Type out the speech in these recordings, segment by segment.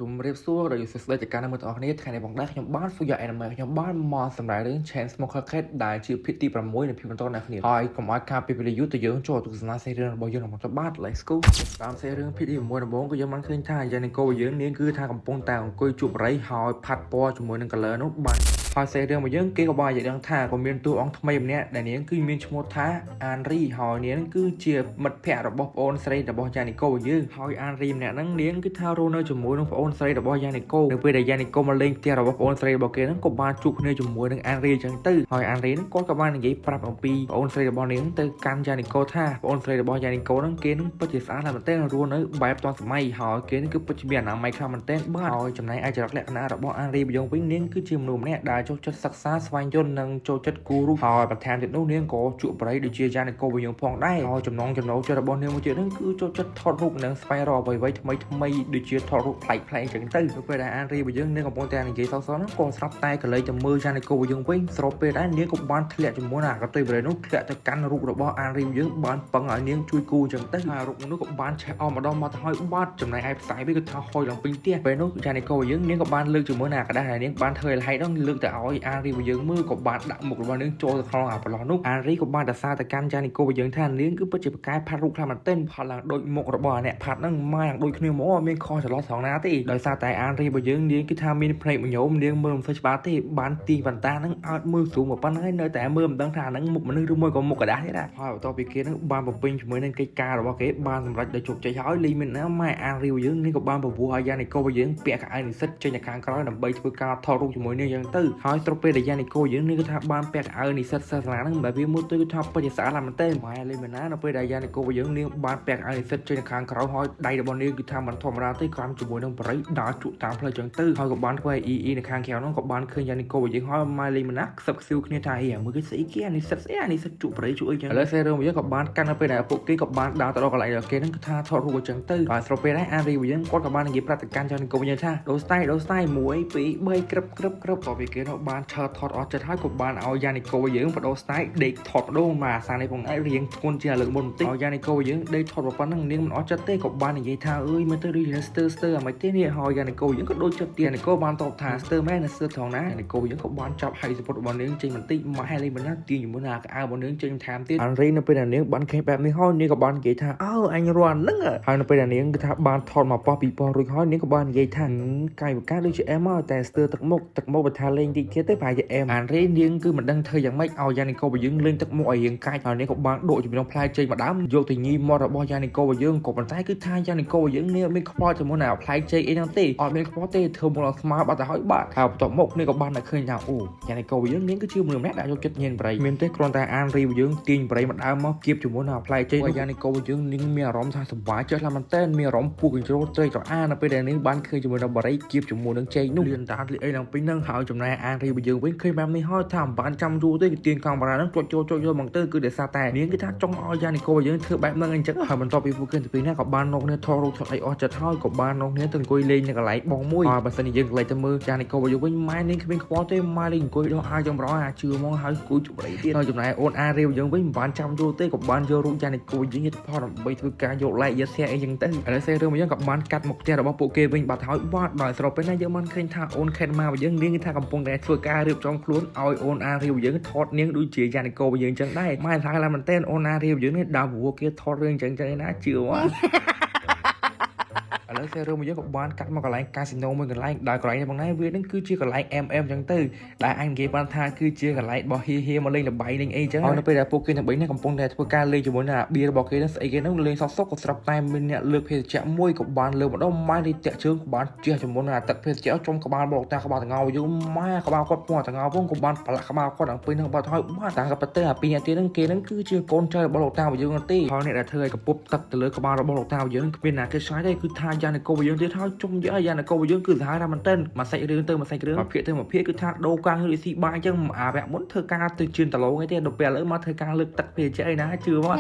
ជម្រាបសួរដល់សួស្តីจากការមើលទាំងអស់គ្នាថ្ងៃនេះបងដែរខ្ញុំបាន Full Anime ខ្ញុំបានមកសម្រាប់រឿង Chain Smoker Cat ដែលជាភាគទី6នៃភាពបន្តអ្នកគ្នាហើយកុំឲ្យខាតពីពេលយូរទៅយើងចូលទស្សនាសេរីរឿងរបស់យើងរបស់ទៅបាទ Let's go តាមសេរីរឿងភាគទី6ដំបូងក៏យើងបានឃើញថាយ៉ាងនេះក៏យើងនាងគឺថាកំពុងតែអង្គុយជួបរៃហើយផាត់ពណ៌ជាមួយនឹង color នោះបាទហើយសេរីរឿងរបស់យើងគេក៏បាននិយាយដឹងថាក៏មានតួអង្គថ្មីម្នាក់ដែលនាងគឺមានឈ្មោះថាអានរីហើយនាងគឺជាមិត្តភក្តិរបស់ប្អូនស្រីរបស់យ៉ានីកូយើងហើយអានរីម្នាក់ហ្នឹងនាងគឺថារស់នៅជាមួយនឹងប្អូនស្រីរបស់យ៉ានីកូនៅពេលដែលយ៉ានីកូមកលេងផ្ទះរបស់ប្អូនស្រីរបស់គេហ្នឹងក៏បានជួបគ្នាជាមួយនឹងអានរីអញ្ចឹងទៅហើយអានរីហ្នឹងគាត់ក៏បាននិយាយប្រាប់អំពីប្អូនស្រីរបស់នាងទៅកាន់យ៉ានីកូថាប្អូនស្រីរបស់យ៉ានីកូហ្នឹងគេនឹងពិតជាស្អាតណាស់មែនទែនរស់នៅបែបទាន់សម័យហើយគេនឹងគឺពិតជាមានអនាម័យខ្លាំងមែនទែនបាទហើយចំណែកឯចរិតលក្ខណៈរបស់អានរីវិញនាងគឺជាមនុស្សម្នាក់ដែលចូលចិត្តសិក្សាស្វែងយល់និងចូលចិត្តគូររូបហើយបន្ថែមទៀតនោះនាងក៏ជួបប្រិយដូចជាយ៉ានីកូវិញផងដែរហើយចំណងចំណូលចិត្តរបស់នាងមួយទៀតហ្នឹងគឺចូលចិត្តថតរូបនិងស្វែងរកអ្វីៗថ្មីដូចជាថតរូបប្លែកៗអញ្ចឹងទៅពេលដែលអានរីរបស់យើងនាងកំពុងតែនិយាយសោះហ្នឹងក៏ស្រាប់តែកលេចទៅមើលយ៉ានីកូរបស់យើងវិញស្របពេលដែរនាងក៏បានធ្លាក់ជាមួយនឹងអាកន្ទុយបរិយនោះធ្លាក់ទៅកាន់រូបរបស់អានរីរបស់យើងបានពឹងឲ្យនាងជួយគូអញ្ចឹងទៅហើយរូបនោះក៏បានឆេះអស់ម្ដងមកទៅហើយបាត់ចំណែកឯផ្សាយវាគឺថាហុយឡើងពេញផ្ទះពេលនោះយ៉ានីកូរបស់យើងនាងក៏បានលើកជាមួយនឹងអាកដាស់ដែលនាងបានធ្វើឲ្យហេតុហ្នឹងលើកទៅឲ្យអានរីរបស់យើងមើលក៏បានដាក់មុខរបស់នាងចូលទៅក្នុងអាប្រឡោះនោះអានរីក៏បានតែសារទៅកាន់យ៉ានីកូរបស់យើងថានាងគឺពិតជាប្រកែផាត់រូបខ្លាំងមែនទែនផាត់ឡើងដូចមុខរបស់អ្នកផាត់ហ្នឹងម៉ាយ៉ាងដូចគ្នាហ្មងមានខុសចន្លោះត្រង់ណាទេដោយសារតែអានរីរបស់យើងនាងគឺថាមានភ្នែកមញោមនាងមើលមិនសូវច្បាស់ទេបានទីវ៉ាន់តាហ្នឹងអត់មើលស្រួលមកប៉ុណ្ណឹងហើយនៅតែមើលមិនដឹងថាហ្នឹងមុខមនុស្សឬមួយក៏មុខកដាស់ទេដែរហើយបន្ទាប់ពីគេហ្នឹងបានបំពេញជាមួយនឹងកិច្ចការរបស់គេបានសម្រេចដោយជោគជ័យហើយលីមានណាម៉ែអានរីរបស់យើងនាងក៏បានប្រវត្តិឲ្យយ៉ានីកូរបស់យើងពាក់កៅអៅនិស្សិតចេញទៅខាងក្រោយដើម្បីធ្វើការថតរូបជាមួយនាងយ៉ាងទៅហើយស្របពេលដែលយ៉ានីកូយើងនាងគឺថាបានពាក់កៅអៅនិស្សិតសាសនាហ្នឹងបែបវាមួយទៅគឺថាពិតជាស្អាតមែនទែនម៉ែលីមានណានៅពេលដែលយ៉ានីកូរបស់យើងនាងបានពាក់កៅអៅនិស្សិតចេញទៅខាងក្រោយហើយដៃរបស់នាងគឺថាមិនធម្មតាទេក្រោមជាមួយនឹងបរិយដើរជក់តាមផ្លូវចឹងទៅហើយក៏បានធ្វើឲ្យអ៊ីនៅខាងក្រៅហ្នឹងក៏បានឃើញយ៉ានីកូរបស់យើងហើយម៉ែលីមានណាខ្សឹបខ្សៀវគ្នាថាហីមើលគេស្អីគេអានិស្សិតស្អីអានិស្សិតជក់បរិយជក់អីចឹងឥឡូវសេរឿងរបស់យើងក៏បានកាន់នៅពេលដែលពួកគេក៏បានដើរទៅដល់កន្លែងរបស់គេហ្នឹងគឺថាថតរូបអញ្ចឹងទៅហើយស្របពេលដែរអានរីរបស់យើងគាត់ក៏បាននិយាយប្រាប់ទៅកាន់យ៉ានីកូរបស់យើងថាដូស្តៃ1 2 3ក្រឹបតពីគេនោះបានឆើតថតអស់ចិត្តហើយក៏បានឲ្យយ៉ានីកូរបស់យើងបដូរស្ទាយដេកថតម្ដងមកអាសានេះផងឯងរៀងធ្ងន់ជាងលើកមុនបន្តិចឲ្យយ៉ានីកូរបស់យើងដេកថតប៉ុណ្ណឹងនាងមិនអស់ចិត្តទេក៏បាននិយាយថាអើយមើលទៅដូចជាស្ទើអាមិនទេនេះហើយយ៉ានីកូយើងក៏ដូចចិត្តទៀតយ៉ានីកូបានតបថាស្ទើមែនស្ទើត្រង់ណាយ៉ានីកូយើងក៏បានចាប់ហៃសពុតរបស់នាងចេញបន្តិចមកហែលីមិនណាទាញជាមួយនឹងអាវរបស់នាងចេញថែមទៀតអានរីនៅពេលដែលនាងបានឃើញបែបនេះហើយនាងក៏បាននិយាយថាអើអញរត់ហ្នឹងហើយនៅពេលដែលនាងគឺថាបានថតមកប៉ោះពីប៉ោះរួចហើយនាងក៏បាននិយាយថាកាយវិការដូចជាអែមមកតែស្ទើទឹកមុខបើថាលេងតិចទៀតទេប្រហែលជាអែមអានរីនាងគឺមិនដឹងធ្វើយ៉ាងម៉េចឲ្យយ៉ានីកូរបស់យើងលេងទឹកមុខឲ្យរៀងកាច់ហើយនាងក៏បានដកជំនងផ្លែចេញមកដើមយកទៅញីមាត់របស់យ៉ានីកូរបស់យើងក៏ប៉ុន្តែគឺថាយ៉ានីកូរបស់យើងនេះមានខ្វល់ជាមួយនឹងផ្លែចេកអីហ្នឹងទេអត់មានខ្វល់ទេធ្វើមកដល់ស្មើបាត់ទៅហើយបាទហើយបន្ទាប់មកនេះក៏បានតែឃើញថាអូយ៉ានីកូរបស់យើងនាងគឺជាមនុស្សម្នាក់ដែលយកចិត្តញៀនប្រៃមានទេគ្រាន់តែអានរីរបស់យើងទាញប្រៃមកដើមមកគៀបជាមួយនឹងផ្លែចេកយ៉ានីកូរបស់យើងនាងមានអារម្មណ៍ថាសប្បាយចិត្តខ្លាំងមែនទែនមានអារម្មណ៍ពុះកញ្ជ្រោលត្រេកត្រអាលនៅពេលដែលនាងបានឃើញជាមួយនឹងបរិយគៀបជាមួយនឹងចេកនោះលឿនតាលីអីឡើងពេញហ្នឹងហើយចំណែកអានរីរបស់យើងវិញឃើញបែបនេះហើយថាមិនបានចាំយូរទេគឺទាញកាមេរ៉ាហ្នឹងចូលមកទៅគឺដោយសារតែនាងគឺថាចង់ឲ្យយ៉ានីកូរបស់យើងធ្វើបែបហ្នឹងអញ្ចឹងហើយបន្ទាប់ពីពួកគេទៅពីនេះក៏បាននោះគ្នាថតរូបថតអីអស់ចិត្តហើយក៏បាននោះគ្នាទៅអង្គុយលេងនៅកន្លែងបងមួយហើយបើសិនជាយើងកន្លែងទៅមើលយ៉ានីកូរបស់យើងវិញម៉ែនាងគ្មានខ្វល់ទេម៉ែលេងអង្គុយដោះអាយចំរោអាជឿហ្មងហើយគួយជប់រីទៀតហើយចំណែកអូនអារីរបស់យើងវិញមិនបានចាំយូរទេក៏បានយករូបយ៉ានីកូយើងទៅផុសដើម្បីធ្វើការយក like យក share អីចឹងទៅឥឡូវសេរឿងរបស់យើងក៏បានកាត់មកផ្ទះរបស់ពួកគេវិញបាត់ហើយបាត់ដោយស្របពេលណាយើងបានឃើញថាអូនខេតម៉ារបស់យើងនាងថាកំពុងតែធ្វើការរៀបចំខ្លួនឲ្យអូនអារីរបស់យើងថតនាងដូចជាយ៉ានីកូរបស់យើងចឹងដែរម៉ែថាឡាមែនតើអូនអារីរបស់យើងនេះដើរព្រោះគេថតរឿងចឹងណាជឿមកឥឡូវសេរឿងរបស់យើងក៏បានកាត់មកកន្លែងកាស៊ីណូមួយកន្លែងដែលកន្លែងនេះបងណាវានឹងគឺជាកន្លែង MM ចឹងទៅដែលអញនិយាយបានថាគឺជាកន្លែងរបស់ហៀមកលេងល្បែងលេងអីចឹងហើយនៅពេលដែលពួកគេទាំង3នេះកំពុងតែធ្វើការលេងជាមួយនឹងអាបៀរបស់គេនឹងស្អីគេនឹងលេងសក់ក៏ស្រាប់តែមានអ្នកលើកភេសជ្ជៈមួយក៏បានលើកម្ដងម៉ែនេះតាក់ជើងក៏បានជះជាមួយនឹងអាទឹកភេសជ្ជៈចំក្បាលបលោកតាក្បាលតងោយូម៉ែក្បាលគាត់ពណ៌តងោពងក៏បានប្រឡាក់ក្បាលគាត់អង្គពីនឹងបាត់ហើយបាទតែក៏ប៉ុន្តែអាពីរអ្នកទៀតនឹងគេនឹងគឺជាកូនចៅរបស់លោកតារបស់យើងទេហើយអ្នកដែលធ្វើឲ្យកពុបទឹកទៅលើក្បាលរបស់លោកតារបស់យើងគ្មានណាគេឆ្ងាយទេគឺថាយ៉ានីកូរបស់យើងទៀតហើយជុំយ៉ានីកូរបស់យើងគឺសាហាវណាស់មែនទែនមកសាច់រឿងទៅមកសាច់រឿងមកភាគទៅមកភាគគឺថាដូរការឬស៊ីបាយអញ្ចឹងអាវៈមុនធ្វើការទៅជឿនតឡងឯទេដល់ពេលឥឡូវមកធ្វើការលើកទឹកភេសជ្ជៈឯណាជឿម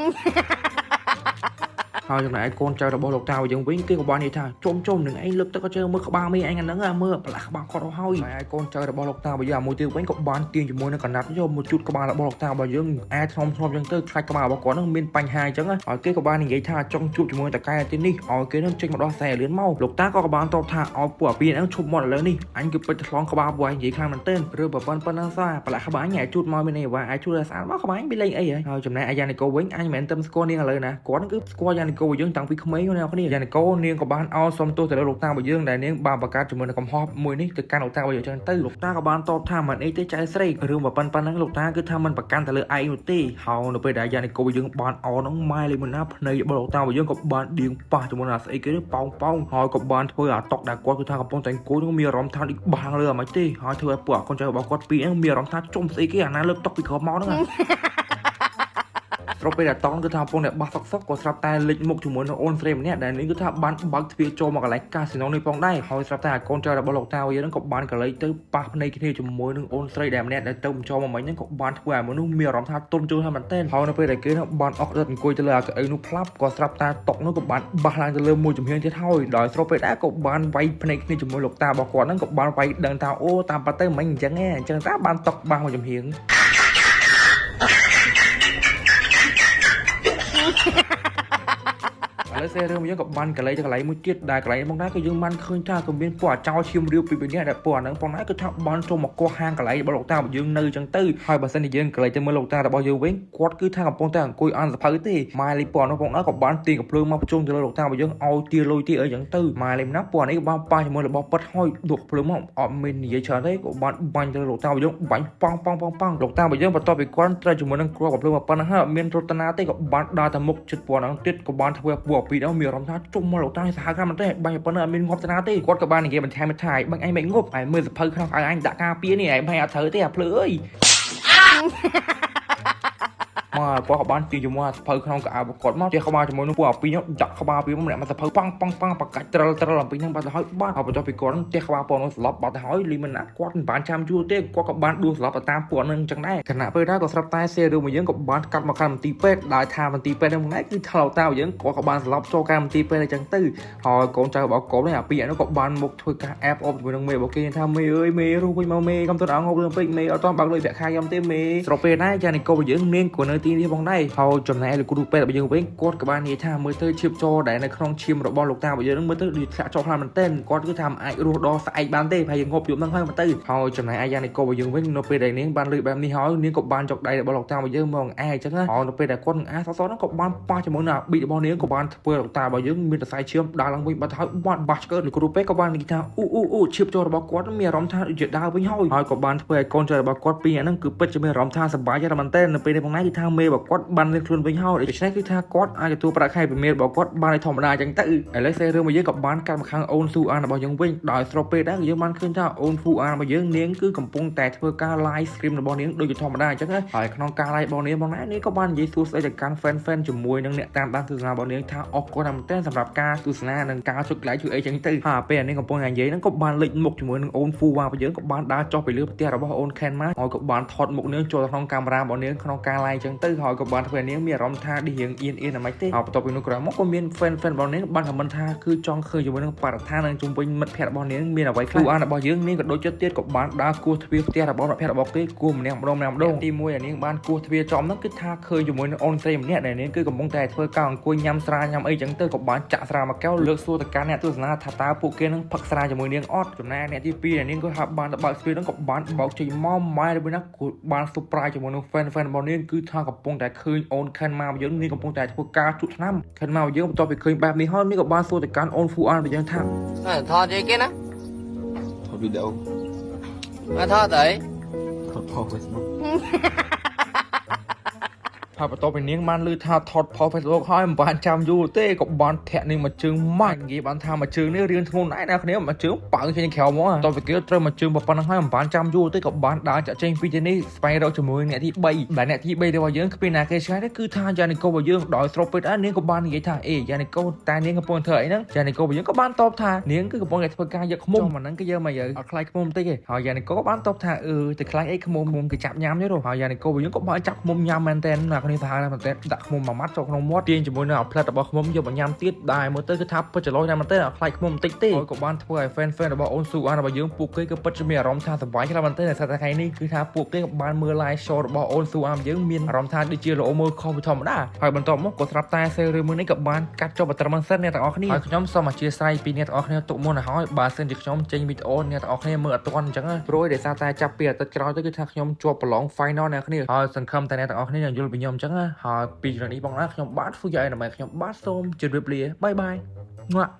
កហ ហើយចំណែកកូនចៅរបស់លោកតាយើងវិញគេក៏បាននិយាយថាជុំនឹងឯងលើកទឹកក៏ជើមើលក្បាលមីឯងអាហ្នឹងមើលប្រឡាក់ក្បាលគាត់ហើយហើយកូនចៅរបស់លោកតាយើងមួយទៀតវិញក៏បានទាញជាមួយនឹងកណាត់យកមកជូតក្បាលរបស់លោកតារបស់យើងអាចធ្នមចឹងទៅខ្លាច់ក្បាលរបស់គាត់នឹងមានបញ្ហាអញ្ចឹងហើយគេក៏បាននិយាយថាចង់ជួបជាមួយតកែទីនេះឲ្យគេនឹងចេញមកដោះស្រាយលឿនមកលោកតាក៏បានតបថាឲ្យពួកអាពីហ្នឹងឈប់មកឥឡូវនេះអញគឺពេជ្រឆ្លងក្បាលពួកឯងនិយាយខ្លាំងមែនទែនឬប៉ុណ្ណឹងសោះប្រឡាក់ក្បាលអញអាចជូតមកមានអីវ៉ាអាចជូតឲ្យស្អាតមកក្បាលអញមានលេងអីហើយចំណែកអាយ៉ានីកូវិញអញមិនមែនតែស្គាល់នាងឥឡូវណាគាត់គឺស្គាល់យ៉ានីកូយើងតាំងពីក្មេងណាគ្នាយ៉ានីកូនាងក៏បានឲ្យសុំទោសទៅលើលោកតារបស់យើងដែលនាងបានបង្កើតជាមួយនឹងកំហុសមួយនេះទៅកាន់លោកតារបស់យើងចឹងទៅលោកតាក៏បានតបថាមិនអីទេចៅស្រីរឿងប៉ុណ្ណឹងលោកតាគឺថាមិនប្រកាន់ទៅលើឯងនោះទេហើយនៅពេលដែលយ៉ានីកូយើងបានអនហ្នឹងម៉ែលេងមិនណាភ្នែករបស់លោកតារបស់យើងក៏បានដៀងប៉ះជាមួយនឹងស្អីគេប៉ោងហើយក៏បានធ្វើអាតុកដែលគាត់គឺថាកំពុងតែអង្គុយនឹងមានអារម្មណ៍ថានេះបាំងលើអាមិនទេហើយធ្វើឲ្យពួកកូនចៅរបស់គាត់ពីរហ្នឹងមានអារម្មណ៍ថាជុំស្អីគេអាណាលើកតុកពីក្រោមមកហ្នឹងស្របពេលដែលតងគឺថាពងអ្នកបោះសុកក៏ស្រាប់តែលេចមុខជាមួយនឹងអូនស្រីម្នាក់ដែលនេះគឺថាបានបើកទ្វារចូលមកកន្លែងកាស៊ីណូនេះផងដែរហើយស្រាប់តែកូនចៅរបស់លោកតាវានឹងក៏បានកលេចទៅប៉ះភ្នែកគ្នាជាមួយនឹងអូនស្រីដែលម្នាក់ដែលទៅបញ្ចូលមកមិញហ្នឹងក៏បានធ្វើឲ្យមនុស្សមានអារម្មណ៍ថាទន់ជឿហើយមែនទែនហើយនៅពេលដែលគេនឹងបានអុកដិតអង្គុយទៅលើអាកៅអីនោះផ្លាប់ក៏ស្រាប់តែតុកនោះក៏បានបះឡើងទៅលើមួយចំហៀងទៀតហើយដោយស្របពេលដែរក៏បានវាយភ្នែកគ្នាជាមួយលោកតារបស់គាត់ហ្នឹងក៏បានវាយដឹងថាអូតាមប៉ាទៅមិញអញ្ចឹងតាបានតុកបះមួយចំហៀងឥឡូវសេរឿងយើងក៏បានកន្លែងទៅកន្លែងមួយទៀតដែលកន្លែងផងដែរគឺយើងបានឃើញថាក៏មានពួកអាចោឈាមរាវពីនេះដែលពួកអាហ្នឹងផងដែរគឺថាបានចូលមកកោះហាងកន្លែងរបស់លោកតារបស់យើងនៅអញ្ចឹងទៅហើយបើសិនជាយើងកន្លែងទៅមើលលោកតារបស់យើងវិញគាត់គឺថាកំពុងតែអង្គុយអានសភៅទេម៉ែលីពួកនោះផងដែរក៏បានទាញកំភ្លើងមកប្រជុំទៅលើលោកតារបស់យើងឲ្យទាលុយទាអីអញ្ចឹងទៅម៉ែលីណាពួកនេះក៏បានប៉ះជាមួយរបស់ប៉ិតហើយដួសភ្លើងមកអត់មាននិយាយច្រើនទេក៏បានបាញ់ទៅលើលោកតារបស់យើងបាញ់ប៉ងលោកតារបស់យើងបន្ទាប់ពីគាត់ត្រូវជាមួយនឹងគ្រាប់កំភ្លើងមកប៉ុណ្ណឹងហើយអត់មានរត់តាណាទេក៏បានដើរទៅមុខជិតពួកហ្នឹងទៀតក៏បានធ្វើពួកពីរហ្នឹងមានអារម្មណ៍ថាជុំមកលោកតាសាហាវខ្លាំងមែនទេបាញ់ប៉ុណ្ណឹងអត់មានងប់តាណាទេគាត់ក៏បាននិយាយបន្ថែមថាបាញ់ឯងមិនងប់ឯងមើលសភៅក្នុងអញដាក់ការពារនេះឯងបាញ់អត់ត្រូវទេអាភ្លឺអើយមកគាត់ក៏បានទីជាមួយសភៅក្នុងកៅអៅរបស់គាត់មកទៀតក្បាលជាមួយនឹងពួកអាពីរដាក់ក្បាលពីម្នាក់មកសភៅប៉ងបកាច់ត្រលអំពីហ្នឹងបាត់ទៅហើយបាត់ហើយបន្ទាប់ពីគាត់ហ្នឹងទៀតក្បាលពួកនោះស្លាប់បាត់ទៅហើយលីមិនណាគាត់មិនបានចាំយូរទេគាត់ក៏បានដួលស្លាប់ទៅតាមពួកហ្នឹងអញ្ចឹងដែរខណៈពេលដែរក៏ស្រាប់តែសេរឿងមួយយើងក៏បានកាត់មកកាន់មន្ទីរពេទ្យដោយថាមន្ទីរពេទ្យហ្នឹងហ្នឹងគឺថឡោតាយើងគាត់ក៏បានស្លាប់ចូលការមន្ទីរពេទ្យអញ្ចឹងទៅហើយកូនចៅរបស់កូននេះអាពីរហ្នឹងក៏បានមកធ្វើការអែបអបជាមួយនឹងមេរបស់គេថាមេអើយមេរੂវិញមកមេកំទៅអង្គងប់រឿងពេកមេអត់តបើកលុយប្រាក់ខែខ្ញុំទេមេស្របពេលដែរចានីកូរបស់យើងមានគាត់នៅទីនេះផងដែរហើយចំណែកលោកគ្រូពេទ្យរបស់យើងវិញគាត់ក៏បាននិយាយថាមើលទៅឈាមចរដែលនៅក្នុងឈាមរបស់លោកតារបស់យើងនឹងមើលទៅដូចធ្លាក់ចុះខ្លាំងមែនទែនគាត់គឺថាមិនអាចរស់ដល់ស្អែកបានទេហើយងប់យប់ហ្នឹងហើយមកទៅហើយចំណែកអាយ៉ានីកូរបស់យើងវិញនៅពេលដែលនាងបានលឺបែបនេះហើយនាងក៏បានចុកដៃរបស់លោកតារបស់យើងមកអែអញ្ចឹងណាហើយនៅពេលដែលគាត់នឹងអែសសហ្នឹងក៏បានប៉ះជាមួយនឹងប៊ីរបស់នាងក៏បានធ្វើលោកតារបស់យើងមានសរសៃឈាមដើរឡើងវិញបាត់ហើយបាត់បាសឆ្កើលោកគ្រូពេទ្យក៏បាននិយាយថាអូឈាមចររបស់គាត់មានអារម្មណ៍ថាដូចជាដើរវិញហើយក៏បានធ្វើឲ្យកូនចៅរបស់គាត់ពីរហ្នឹងគឺពិតជាមានអារម្មណ៍ថាសប្បាយចិត្តមែនទែននៅពេលនេះផងដែរគឺថាមេរបស់គាត់បានលឿនខ្លួនវិញហើយដូច្នេះគឺថាគាត់អាចទទួលប្រាក់ខែពីមេរបស់គាត់បានធម្មតាអញ្ចឹងទៅឥឡូវសេរឿងរបស់យើងក៏បានកាត់មកខាងអូនស៊ូអានរបស់យើងវិញដោយស្របពេលដែរយើងបានឃើញថាអូនស៊ូអានរបស់យើងនាងគឺកំពុងតែធ្វើការ live stream របស់នាងដូចជាធម្មតាអញ្ចឹងណាហើយក្នុងការ live របស់នាងផងដែរនាងក៏បាននិយាយសួរស្ដីទៅកាន់ fan ជាមួយនឹងអ្នកតាមដានទស្សនារបស់នាងថាអរគុណមែនទែនសម្រាប់ការទស្សនានិងការចុច like ជួយអីចឹងទៅហើយពេលនាងកំពុងតែនិយាយហ្នឹងក៏បានលេចមុខជាមួយនឹងអូនហ្វូវ៉ារបស់យើងក៏បានដើរចុះពីលើផ្ទះរបស់អូនខេនម៉ាហើយក៏បានថតមុខនាងចូលក្នុងកាមេរ៉ារបស់នាងក្នុងការ live ចឹងទៅហើយក៏បានធ្វើឲ្យនាងមានអារម្មណ៍ថាឌីរៀងអៀនអាម៉េចទេហើយបន្ទាប់ពីនោះក្រោយមកក៏មាន fan របស់នាងបានខមមិនថាគឺចង់ឃើញជាមួយនឹងបរិស្ថាននិងជុំវិញមិត្តភ័ក្តិរបស់នាងមានអ្វីខ្លះរបស់យើងនាងក៏ដូចចិត្តទៀតក៏បានដើរគោះទ្វារផ្ទះរបស់មិត្តភ័ក្តិរបស់គេគោះម្នាក់ម្ដងទី1អានាងបានគោះទ្វារចំហ្នឹងគឺថាឃើញជាមួយនឹងអូនស្រីម្នាក់ដែលនាងគឺកំពុងតែធ្វើការអង្គុយញ៉ាំស្រាញ៉ាំអីចឹងទៅក៏បានចាក់ស្រាមកកែវលើកសួរទៅកាន់អ្នកទស្សនាថាតើពួកគេនឹងផឹកស្រាជាមួយនាងអត់ចំណែកអ្នកទី2ដែលនាងក៏ហាក់បានទៅបើកទ្វារហ្នឹងក៏បានបោកចេញមកម៉ែរបស់ណាក៏បាន surprise ជាមួយនឹង fan របស់នាងគឺថាកំពុងតែឃើញអូនខិនម៉ារបស់យើងនាងកំពុងតែធ្វើការជក់ឆ្នាំខិនម៉ារបស់យើងបន្ទាប់ពីឃើញបែបនេះហើយនាងក៏បានសួរទៅកាន់អូនហ្វូអានរបស់យើងថាថតអីគេណាថតវីដេអូមកថតអីថត Facebook ហើយបន្ទាប់ពីនាងបានលឺថាថតផុស Facebook ហើយមិនបានចាំយូរទេក៏បានធាក់នាងមកជើងម៉ាច់និយាយបានថាមកជើងនេះរៀងធ្ងន់ដែរណាគ្នាមកជើងប៉ើចេញក្រៅមកបន្ទាប់ពីគេត្រូវមកជើងប៉ុណ្ណឹងហើយមិនបានចាំយូរទេក៏បានដើរចាក់ចេញពីទីនេះស្វែងរកជាមួយអ្នកទី3ដែលអ្នកទី3របស់យើងគ្មានណាគេឆ្ងាយទេគឺថាយ៉ានីកូរបស់យើងដោយស្របពេលនាងក៏បាននិយាយថាអេយ៉ានីកូតែនាងកំពុងធ្វើអីហ្នឹងយ៉ានីកូរបស់យើងក៏បានតបថានាងគឺកំពុងតែធ្វើការយកឃ្មុំអាហ្នឹងគឺយើងមកយើអត់ខ្លាចឃ្មុំតិចទេហើយយ៉ានីកូក៏បានតបថាទៅខ្លាចអីឃ្មុំគឺចាប់ញ៉ាំទេហើយយ៉ានីកូរបស់យើងក៏បានចាប់ឃ្មុំញ៉ាំមែនតើណា គ្នាសាហាវណាស់មែនទែនដាក់ខ្មុំមួយម៉ាត់ចូលក្នុងមាត់ទាញជាមួយនឹងផ្លែរបស់ខ្មុំយកមកញ៉ាំទៀតដែរមើលទៅគឺថាពិតច្រឡោយណាស់មែនទែនអត់ខ្លាចខ្មុំបន្តិចទេក៏បានធ្វើឲ្យ fan របស់អូនស៊ូអានរបស់យើងពួកគេក៏ពិតជាមានអារម្មណ៍ថាសប្បាយខ្លាំងមែនទែនតែថ្ងៃនេះគឺថាពួកគេក៏បានមើល live show របស់អូនស៊ូអានយើងមានអារម្មណ៍ថាដូចជាល្អមើលខុសពីធម្មតាហើយបន្ទាប់មកក៏ស្រាប់តែសេរឿងមួយនេះក៏បានកាត់ចុះបត្រឹមសិនអ្នកទាំងអស់គ្នាហើយខ្ញុំសូមអធិស្ឋានពីអ្នកទាំងអស់គ្នាទុកមុនឲ្យហើយបើសិនជាខ្ញុំចេញវីដេអូអ្នកទាំងអស់គ្នាមើលអត់ទាន់អញ្ចឹងព្រោះដោយសារតែចាប់ពីអាទិត្យក្រោយទៅគឺថាខ្ញុំជាប់ប្រឡង final អ្នកគ្នាហើយសង្ឃឹមតែអ្នកទាំងអស់គ្នានឹងយល់ពីខ្ញុំអញ្ចឹងហើយពីចំណុចនេះបងណាខ្ញុំបាទ Full Anime ខ្ញុំបាទសូមជម្រាបលាបាយបាយងាក់